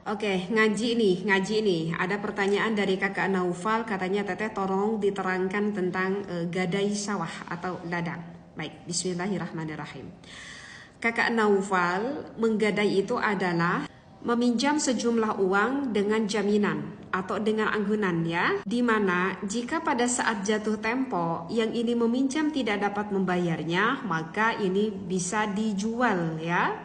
Oke, ngaji nih. Ada pertanyaan dari kakak Naufal, katanya teteh tolong diterangkan tentang gadai sawah atau ladang. Baik, bismillahirrahmanirrahim. Kakak Naufal, menggadai itu adalah meminjam sejumlah uang dengan jaminan atau dengan anggunan ya, dimana jika pada saat jatuh tempo yang ini meminjam tidak dapat membayarnya, maka ini bisa dijual ya,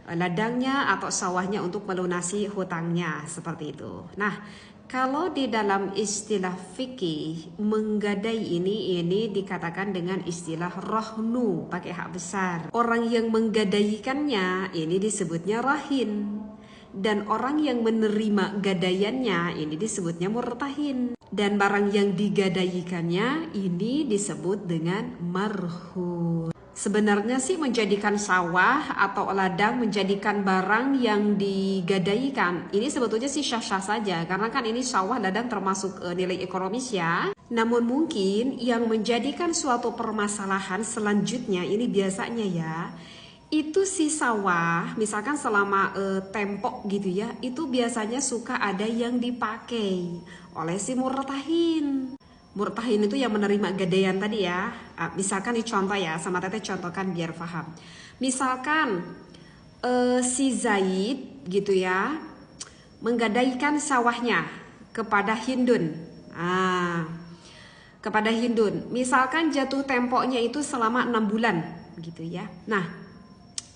ladangnya atau sawahnya untuk melunasi hutangnya seperti itu. Nah, kalau di dalam istilah fikih menggadai ini dikatakan dengan istilah rohnu pakai hak besar. Orang yang menggadaikannya ini disebutnya rahin. Dan orang yang menerima gadaiannya ini disebutnya murtahin. Dan barang yang digadaikannya ini disebut dengan marhun. Sebenarnya sih menjadikan sawah atau ladang, menjadikan barang yang digadaikan, ini sebetulnya sih sah-sah saja. Karena kan ini sawah ladang termasuk nilai ekonomis ya. Namun mungkin yang menjadikan suatu permasalahan selanjutnya ini biasanya ya, itu si sawah, misalkan selama tempok gitu ya, itu biasanya suka ada yang dipakai oleh si murtahin. Murtahin itu yang menerima gadaian tadi ya. Misalkan nih contoh ya, sama teteh contohkan biar paham. Misalkan si Zaid gitu ya, menggadaikan sawahnya kepada Hindun. Kepada Hindun. Misalkan jatuh temponya itu selama 6 bulan gitu ya. Nah,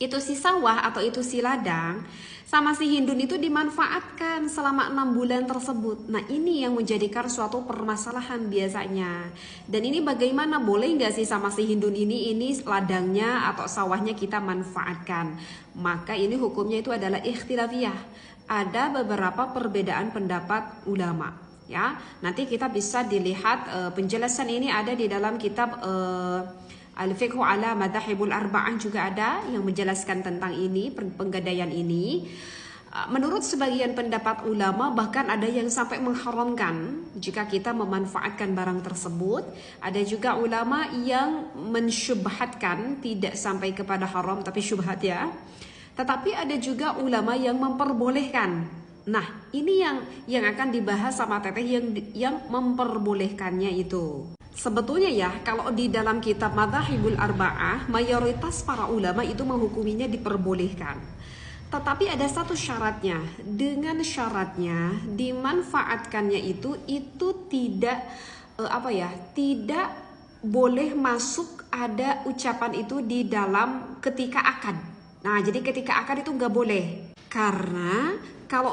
itu si sawah atau itu si ladang sama si Hindun itu dimanfaatkan selama 6 bulan tersebut. Nah, ini yang menjadikan suatu permasalahan biasanya. Dan ini bagaimana, boleh nggak sih sama si Hindun ini ladangnya atau sawahnya kita manfaatkan? Maka ini hukumnya itu adalah ikhtilafiyah. Ada beberapa perbedaan pendapat ulama ya. Nanti kita bisa dilihat penjelasan ini ada di dalam kitab Al-Fiqhu ala Madhahibul Arba'ah, juga ada yang menjelaskan tentang ini, penggadaian ini. Menurut sebagian pendapat ulama bahkan ada yang sampai mengharamkan jika kita memanfaatkan barang tersebut. Ada juga ulama yang mensyubhatkan, tidak sampai kepada haram tapi syubhat ya. Tetapi ada juga ulama yang memperbolehkan. Nah, ini yang akan dibahas sama teteh yang memperbolehkannya itu. Sebetulnya ya, kalau di dalam kitab Madhahibul Arba'ah, mayoritas para ulama itu menghukuminya diperbolehkan. Tetapi ada satu syaratnya. Dengan syaratnya dimanfaatkannya itu tidak tidak boleh masuk ada ucapan itu di dalam ketika akad. Nah, jadi ketika akad itu nggak boleh. Karena kalau